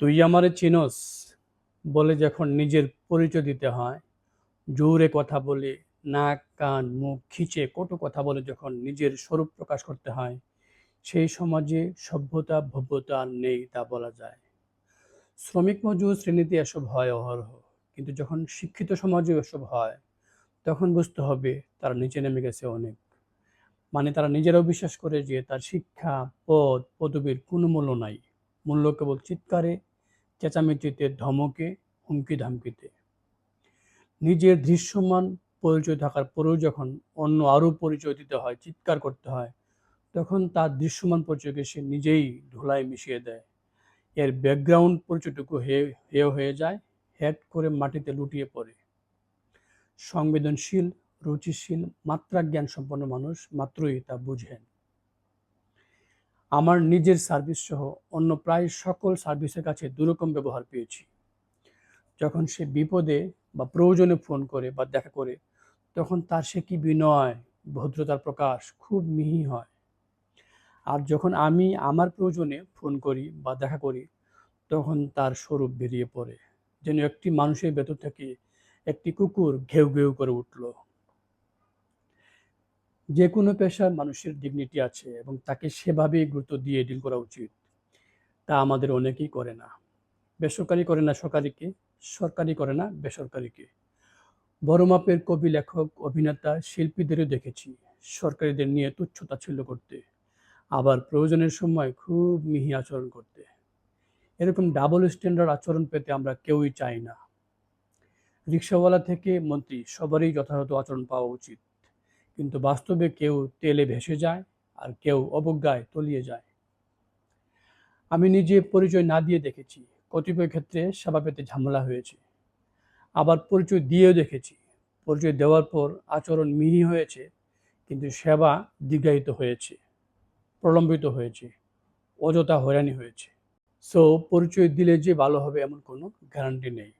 তুই আমারে চিনস বলে যখন নিজের পরিচয় দিতে হয়, জোরে কথা বলে নাক কান মুখ খিচে কটু কথা বলে যখন নিজের স্বরূপ প্রকাশ করতে হয়, সেই সমাজে সভ্যতা ভব্যতা আর নেই তা বলা যায়। শ্রমিক মজুর শ্রেণীতে এসব হয় অহরহ, কিন্তু যখন শিক্ষিত সমাজে এসব হয় তখন বুঝতে হবে তারা নিচে নেমে গেছে অনেক। মানে তারা নিজেরাও বিশ্বাস করে যে তার শিক্ষা পদ পদবীর কোনো মূল্য নাই, মূল্য কেবল চিৎকারে, চেঁচামেচিতে, ধমকে, হুমকি ধামকিতে। নিজের দৃশ্যমান পরিচয় থাকার পরেও যখন অন্য আরও পরিচয় দিতে হয়, চিৎকার করতে হয়, তখন তার দৃশ্যমান পরিচয়কে সে নিজেই ধুলায় মিশিয়ে দেয়। এর ব্যাকগ্রাউন্ড পরিচয়টুকু হেয় হয়ে যায়, হেড করে মাটিতে লুটিয়ে পড়ে। সংবেদনশীল, রুচিশীল, মাত্রা জ্ঞান সম্পন্ন মানুষ মাত্রই তা বুঝেন। আমার নিজের সার্ভিস সহ অন্য প্রায় সকল সার্ভিসের কাছে দুরকম ব্যবহার পেয়েছি। যখন সে বিপদে বা প্রয়োজনে ফোন করে বা দেখা করে, তখন তার সে কি বিনয়, ভদ্রতার প্রকাশ খুব মিহি হয়। আর যখন আমি আমার প্রয়োজনে ফোন করি বা দেখা করি, তখন তার স্বরূপ বেরিয়ে পড়ে, যেন একটি মানুষের ভেতর থেকে একটি কুকুর ঘেউ ঘেউ করে উঠল। যে কোনো পেশার মানুষের ডিগনিটি আছে এবং তাকে সেভাবেই গুরুত্ব দিয়ে ডিল করা উচিত। তা আমাদের অনেকেই করে না। বেসরকারি করে না সরকারিকে, সরকারি করে না বেসরকারিকে। বড় মাপের কবি, লেখক, অভিনেতা, শিল্পীদেরও দেখেছি সরকারিদের নিয়ে তুচ্ছ-তাচ্ছিল্য করতে, আবার প্রয়োজনের সময় খুব মিহি আচরণ করতে। এরকম ডাবল স্ট্যান্ডার্ড আচরণ পেতে আমরা কেউই চাই না। রিকশাওয়ালা থেকে মন্ত্রী সবারই যথাযথ আচরণ পাওয়া উচিত, কিন্তু বাস্তবে কেউ তেলে ভেসে যায় আর কেউ অবজ্ঞায় তলিয়ে যায়। আমি নিজে পরিচয় না দিয়ে দেখেছি কতিপয় ক্ষেত্রে সেবা পেতে ঝামেলা হয়েছে, আবার পরিচয় দিয়েও দেখেছি পরিচয় দেওয়ার পর আচরণ মিহি হয়েছে, কিন্তু সেবা দীর্ঘায়িত হয়েছে, প্রলম্বিত হয়েছে, অযথা হয়রানি হয়েছে। সো পরিচয় দিলে যে ভালো হবে এমন কোনো গ্যারান্টি নেই।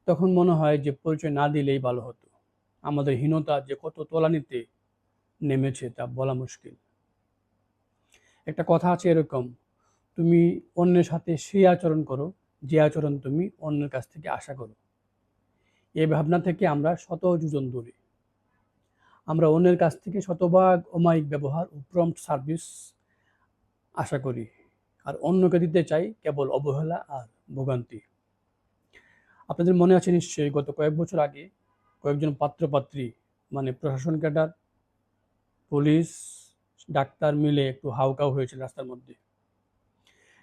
তখন মনে হয় যে পরিচয় না দিলেই ভালো হতো। আমাদের হীনতা যে কত তলানিতে নেমেছে তা বলা মুশকিল। একটা কথা আছে এরকম, তুমি অন্যের সাথে সেই আচরণ করো যে আচরণ তুমি অন্যের কাছ থেকে আশা করো। এই ভাবনা থেকে আমরা শত যোজন দূরে। আমরা অন্যের কাছ থেকে শতভাগ অমায়িক ব্যবহার ও প্রম্পট সার্ভিস আশা করি, আর অন্যকে দিতে চাই কেবল অবহেলা আর ভোগান্তি। আপনাদের মনে আছে নিশ্চয়ই গত কয়েক বছর আগে কয়েকজন পাত্রপাত্রী, মানে প্রশাসন ক্যাডার, পুলিশ, ডাক্তার মিলে একটু হাউকাউ হয়েছিল রাস্তার মধ্যে।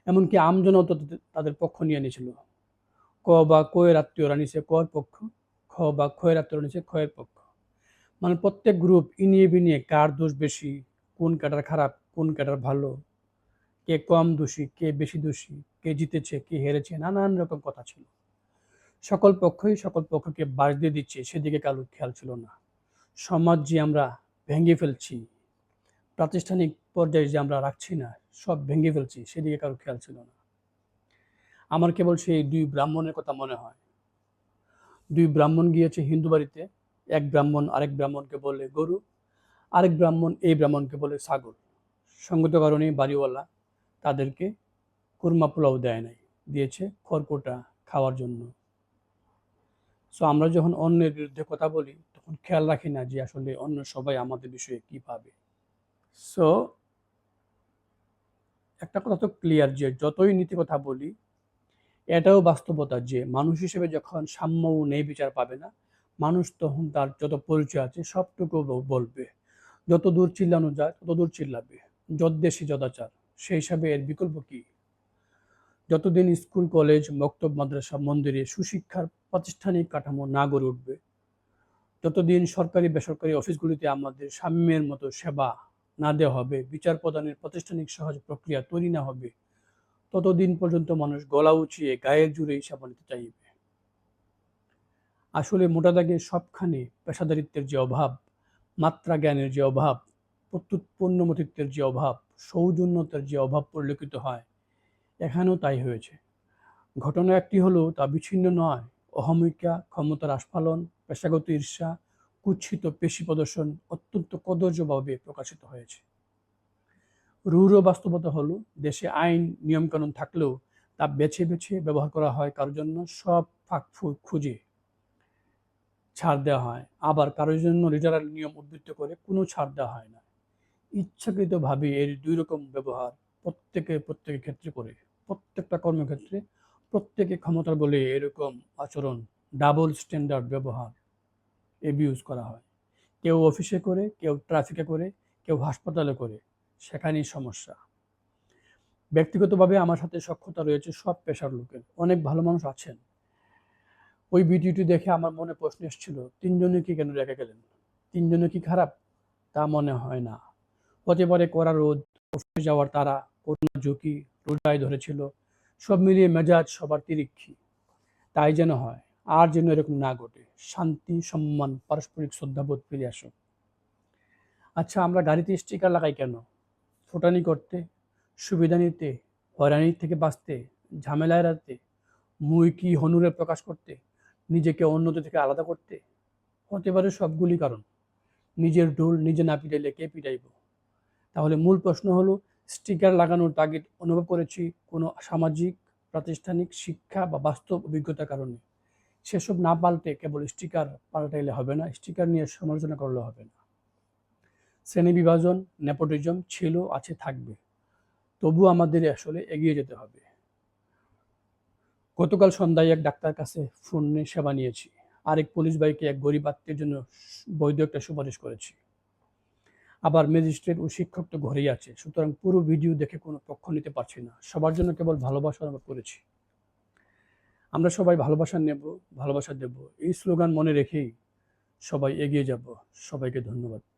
এমনকি আমজনও তো তাদের পক্ষ নিয়ে নিয়েছিল। ক বা কয়ের আত্মীয়রা নিছে কর পক্ষ, খ বা ক্ষয়ের আত্মীয়রা নিছে ক্ষয়ের পক্ষ। মানে প্রত্যেক গ্রুপ ইনিয়ে বিনিয়ে কার দোষ বেশি, কোন ক্যাডার খারাপ, কোন ক্যাডার ভালো, কে কম দোষী, কে বেশি দোষী, কে জিতেছে, কে হেরেছে, নানান রকম কথা ছিল। সকল পক্ষই সকল পক্ষকে বাস দিয়ে দিচ্ছে, সেদিকে কারোর খেয়াল ছিল না। সমাজ যে আমরা ভেঙে ফেলছি, প্রাতিষ্ঠানিক পর্যায়ে যে আমরা রাখছি না, সব ভেঙে ফেলছি, সেদিকে কারোর খেয়াল ছিল না। আমার কেবল সেই দুই ব্রাহ্মণের কথা মনে হয়। দুই ব্রাহ্মণ গিয়েছে হিন্দু বাড়িতে। এক ব্রাহ্মণ আরেক ব্রাহ্মণকে বলে গরু, আরেক ব্রাহ্মণ এই ব্রাহ্মণকে বলে ছাগল। সঙ্গত কারণে বাড়িওয়ালা তাদেরকে কুরমা পোলাও দেয় নাই, দিয়েছে খড়কুটা খাওয়ার জন্য। সো আমরা যখন অন্যের বিরুদ্ধে কথা বলি তখন খেয়াল রাখি না যে আসলে অন্য সবাই আমাদের বিষয়ে কি ভাবে। সো একটা কথা তো ক্লিয়ার যে যতই নীতি কথা বলি, এটাও বাস্তবতা যে মানুষ হিসেবে যখন সাম্য ও ন্যায় বিচার পাবে না, মানুষ তখন তার যত পরিচয় আছে সবটুকু বলবে। যত দূর চিল্লানো যায় তত দূর চিল্লাবে। যদ্দেশে যদাচার, সেই হিসাবে এর বিকল্প কি? যতদিন স্কুল কলেজ মক্তব মাদ্রাসা মন্দিরে সুশিক্ষার প্রাতিষ্ঠানিক কাঠামো না গড়ে উঠবে, যতদিন সরকারি বেসরকারি অফিসগুলিতে আমাদের সাম্যের মতো সেবা না দেওয়া হবে, বিচার প্রদানের প্রাতিষ্ঠানিক সহজ প্রক্রিয়া তৈরি না হবে, ততদিন পর্যন্ত মানুষ গলা উঁচিয়ে গায়ের জুড়ে সেবা নিতে চাইবে। আসলে মোটা দাগে সবখানে পেশাদারিত্বের যে অভাব, মাত্রা জ্ঞানের যে অভাব, প্রত্যুৎপন্নমতিত্বের যে অভাব, সৌজন্যতার যে অভাব পরিলক্ষিত হয়, এখানেও তাই হয়েছে। ঘটনা একটি হলেও তা বিচ্ছিন্ন নয়। অহমিকা, ক্ষমতার আস্ফালন, পেশাগত ঈর্ষা, কুৎসিত পেশি প্রদর্শন অত্যন্ত কদর্যভাবে প্রকাশিত হয়েছে। রূঢ় বাস্তবতা হলো দেশে আইন নিয়মকানুন থাকলেও তা বেছে বেছে ব্যবহার করা হয় কারোর জন্য, সব ফাঁক খুঁজে ছাড় দেওয়া হয়, আবার কারোর জন্য লিটারাল নিয়ম উদ্ধৃত করে কোনো ছাড় দেওয়া হয় না। ইচ্ছাকৃতভাবে এর দুই রকম ব্যবহার প্রত্যেকের ক্ষেত্রে করে, প্রত্যেকটা কর্মক্ষেত্রে প্রত্যেকে ক্ষমতার বলে এরকম আচরণ, ডাবল স্ট্যান্ডার্ড ব্যবহার, এবিউজ করা হয়। কেউ অফিসে করে, কেউ ট্রাফিকে করে, কেউ হাসপাতালে করে, সেখানেই সমস্যা। ব্যক্তিগতভাবে আমার সাথে সখ্যতা রয়েছে সব পেশার লোকের, অনেক ভালো মানুষ আছেন। ওই ভিডিওটি দেখে আমার মনে প্রশ্ন এসেছিল, তিনজনে কি কেন রেখে গেলেন? তিনজনে কি খারাপ? তা মনে হয় না। হতে পারে কড়া রোদ, অফিসে যাওয়ার তাড়া, করোনার ঝুঁকি, রোজায় ধরেছিল, সব মিলিয়ে মেজাজ সবার তিরিক্ষি। তাই যেন হয়, আর যেন এরকম না ঘটে। শান্তি, সম্মান, পারস্পরিক শ্রদ্ধাবোধ ফিরে আসুক। আচ্ছা, আমরা গাড়িতে স্টিকার লাগাই কেন? ফোটানি করতে, সুবিধা নিতে, হয়রানির থেকে বাঁচতে, ঝামেলা এড়াতে, মুই কি হনুরে প্রকাশ করতে, নিজেকে অন্যদের থেকে আলাদা করতে? হতে পারে সবগুলি কারণ। নিজের ঢোল নিজে না পিটাইলে কে পিটাইব? তাহলে মূল প্রশ্ন হলো, স্টিকার লাগানোর তাগিদ অনুভব করেছি কোনো সামাজিক, প্রাতিষ্ঠানিক, শিক্ষা বা বাস্তব অভিজ্ঞতার কারণে। সেসব না পাল্টে কেবল স্টিকার পাল্টাইলে হবে না, স্টিকার নিয়ে সমালোচনা করলে হবে না। শ্রেণী বিভাজন, নেপোটিজম ছিল, আছে, থাকবে। তবু আমাদের আসলে এগিয়ে যেতে হবে। গতকাল সন্ধ্যায় এক ডাক্তার কাছে ফোনে সেবা নিয়েছি, আরেক পুলিশ ভাইকে এক গরিব আত্মীয়ের জন্য বৈধ একটা সুপারিশ করেছি। আবার ম্যাজিস্ট্রেট ও শিক্ষক তো ঘরেই আছে, সুতরাং পুরো ভিডিও দেখে কোনো পক্ষ নিতে পারছি না, সবার জন্য কেবল ভালোবাসা অনুভব করেছি। আমরা সবাই ভালোবাসা নেব, ভালোবাসা দেব, এই স্লোগান মনে রেখেই সবাই এগিয়ে যাব। সবাইকে ধন্যবাদ।